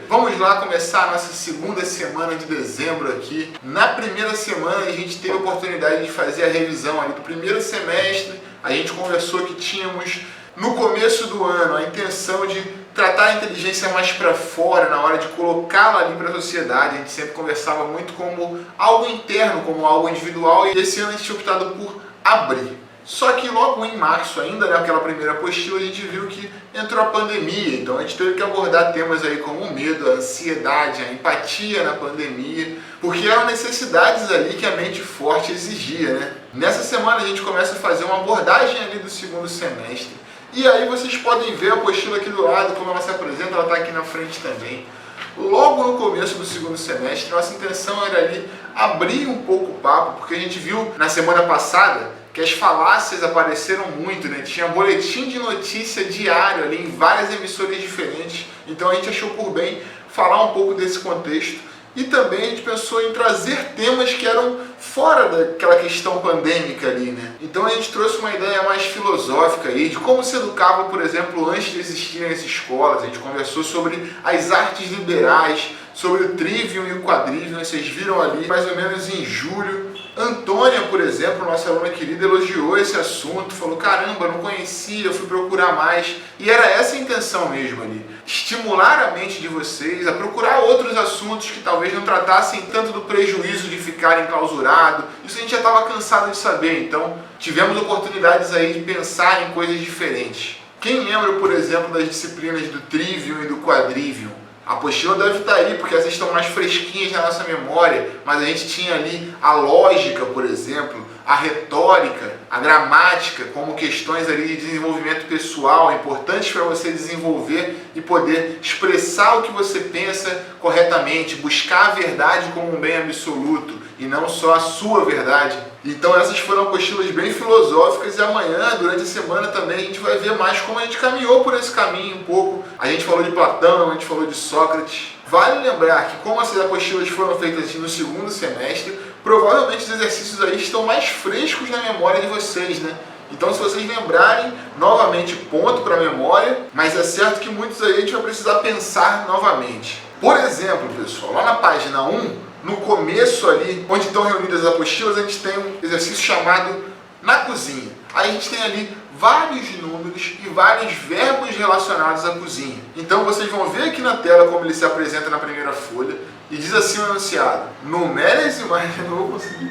Vamos lá começar a nossa segunda semana de dezembro aqui. Na primeira semana a gente teve a oportunidade de fazer a revisão ali do primeiro semestre. A gente conversou que tínhamos no começo do ano a intenção de tratar a inteligência mais para fora, na hora de colocá-la ali para a sociedade. A gente sempre conversava muito como algo interno, como algo individual, e esse ano a gente tinha optado por abrir. Só que logo em março ainda, naquela primeira apostila, a gente viu que entrou a pandemia, então a gente teve que abordar temas aí como o medo, a ansiedade, a empatia na pandemia, porque eram necessidades ali que a mente forte exigia, né? Nessa semana a gente começa a fazer uma abordagem ali do segundo semestre, e aí vocês podem ver a apostila aqui do lado, como ela se apresenta, ela está aqui na frente também. Logo no começo do segundo semestre, nossa intenção era ali abrir um pouco o papo, porque a gente viu na semana passada que as falácias apareceram muito, né? Tinha boletim de notícia diário ali em várias emissoras diferentes, então a gente achou por bem falar um pouco desse contexto e também a gente pensou em trazer temas que eram fora daquela questão pandêmica ali, né? Então a gente trouxe uma ideia mais filosófica aí de como se educava, por exemplo, antes de existirem as escolas. A gente conversou sobre as artes liberais, sobre o trivium e o quadrivium, vocês viram ali mais ou menos em julho. Antônia, por exemplo, nossa aluna querida, elogiou esse assunto, falou, caramba, não conhecia, eu fui procurar mais. E era essa a intenção mesmo ali, estimular a mente de vocês a procurar outros assuntos que talvez não tratassem tanto do prejuízo de ficar enclausurado. Isso a gente já estava cansado de saber, então tivemos oportunidades aí de pensar em coisas diferentes. Quem lembra, por exemplo, das disciplinas do trivium e do quadrivium? A apostila deve estar aí, porque essas estão mais fresquinhas na nossa memória, mas a gente tinha ali a lógica, por exemplo, a retórica, a gramática, como questões ali de desenvolvimento pessoal, importantes para você desenvolver e poder expressar o que você pensa corretamente, buscar a verdade como um bem absoluto e não só a sua verdade. Então essas foram apostilas bem filosóficas e amanhã, durante a semana também, a gente vai ver mais como a gente caminhou por esse caminho um pouco. A gente falou de Platão, a gente falou de Sócrates. Vale lembrar que como essas apostilas foram feitas no segundo semestre, provavelmente os exercícios aí estão mais frescos na memória de vocês, né? Então se vocês lembrarem, novamente ponto para a memória, mas é certo que muitos aí a gente vai precisar pensar novamente. Por exemplo, pessoal, lá na página 1, no começo ali, onde estão reunidas as apostilas, a gente tem um exercício chamado na cozinha. Aí a gente tem ali vários números e vários verbos relacionados à cozinha. Então vocês vão ver aqui na tela como ele se apresenta na primeira folha e diz assim o enunciado: numeres e mais... Eu não vou conseguir.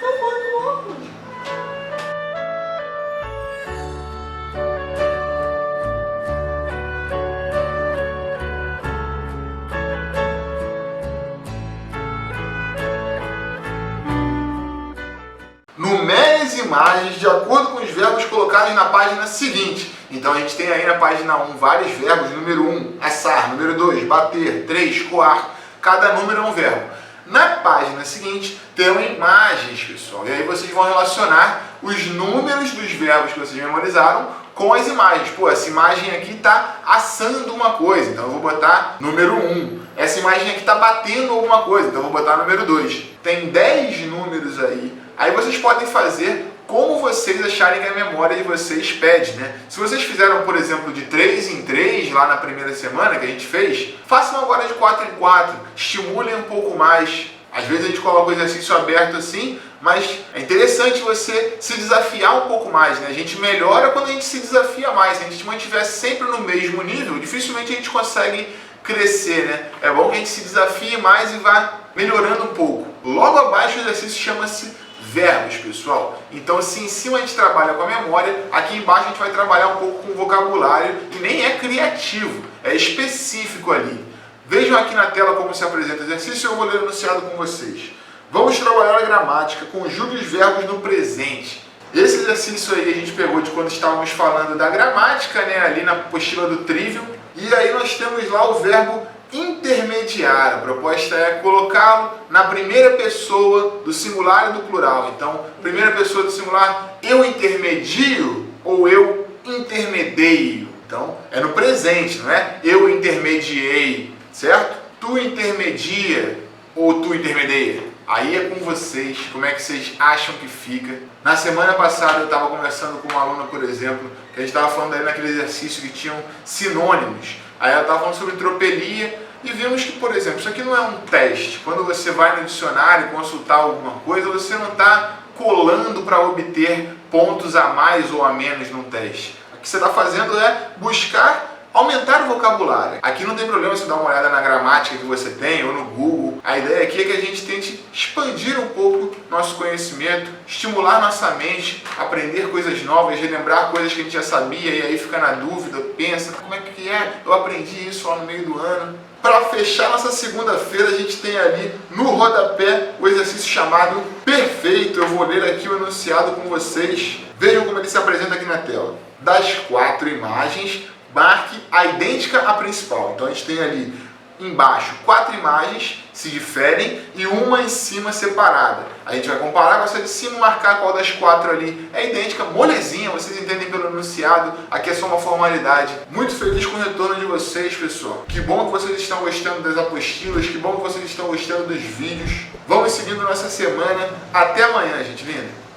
Tá bom, óculos. Numere as imagens de acordo com os verbos colocados na página seguinte. Então a gente tem aí na página 1 vários verbos. Número 1, assar. Número 2, bater. 3, coar. Cada número é um verbo. Na página seguinte tem imagens, pessoal. E aí vocês vão relacionar os números dos verbos que vocês memorizaram com as imagens. Pô, essa imagem aqui está assando uma coisa, então eu vou botar número 1. Essa imagem aqui está batendo alguma coisa, então eu vou botar número 2. Tem 10 números aí. Aí vocês podem fazer como vocês acharem que a memória de vocês pede, né? Se vocês fizeram, por exemplo, de 3 em 3 lá na primeira semana que a gente fez, façam agora de 4 em 4, estimulem um pouco mais. Às vezes a gente coloca o exercício aberto assim, mas é interessante você se desafiar um pouco mais, né? A gente melhora quando a gente se desafia mais. Se a gente mantiver sempre no mesmo nível, dificilmente a gente consegue crescer, né? É bom que a gente se desafie mais e vá melhorando um pouco. Logo abaixo o exercício chama-se verbos, pessoal. Então, se em cima a gente trabalha com a memória, aqui embaixo a gente vai trabalhar um pouco com o vocabulário e nem é criativo, é específico ali. Vejam aqui na tela como se apresenta o exercício e eu vou ler o enunciado com vocês. Vamos trabalhar a gramática, conjugue os verbos no presente. Esse exercício aí a gente pegou de quando estávamos falando da gramática, né, ali na apostila do trivium, e aí nós temos lá o verbo intermediar. A proposta é colocá-lo na primeira pessoa do singular e do plural. Então, primeira pessoa do singular, eu intermedio ou eu intermedeio. Então, é no presente, não é? Eu intermediei, certo? Tu intermedia ou tu intermedia. Aí é com vocês, como é que vocês acham que fica? Na semana passada eu estava conversando com uma aluna, por exemplo, que a gente estava falando aí naquele exercício que tinham sinônimos. Aí ela estava falando sobre tropelia, e vimos que, por exemplo, isso aqui não é um teste. Quando você vai no dicionário consultar alguma coisa, você não está colando para obter pontos a mais ou a menos num teste. O que você está fazendo é buscar aumentar o vocabulário. Aqui não tem problema você dar uma olhada na gramática que você tem ou no Google. A ideia aqui é que a gente tente expandir um pouco nosso conhecimento, estimular nossa mente, aprender coisas novas, relembrar coisas que a gente já sabia e aí fica na dúvida, pensa, como é que é? Eu aprendi isso lá no meio do ano. Para fechar nossa segunda-feira, a gente tem ali no rodapé o exercício chamado Perfeito. Eu vou ler aqui o enunciado com vocês. Vejam como ele se apresenta aqui na tela. Das 4 imagens, marque a idêntica à principal. Então a gente tem ali embaixo 4 imagens se diferem e uma em cima separada. A gente vai comparar com essa de cima e marcar qual das 4 ali é idêntica, molezinha, vocês entendem pelo enunciado, aqui é só uma formalidade. Muito feliz com o retorno de vocês, pessoal. Que bom que vocês estão gostando das apostilas, que bom que vocês estão gostando dos vídeos. Vamos seguindo nossa semana. Até amanhã, gente linda.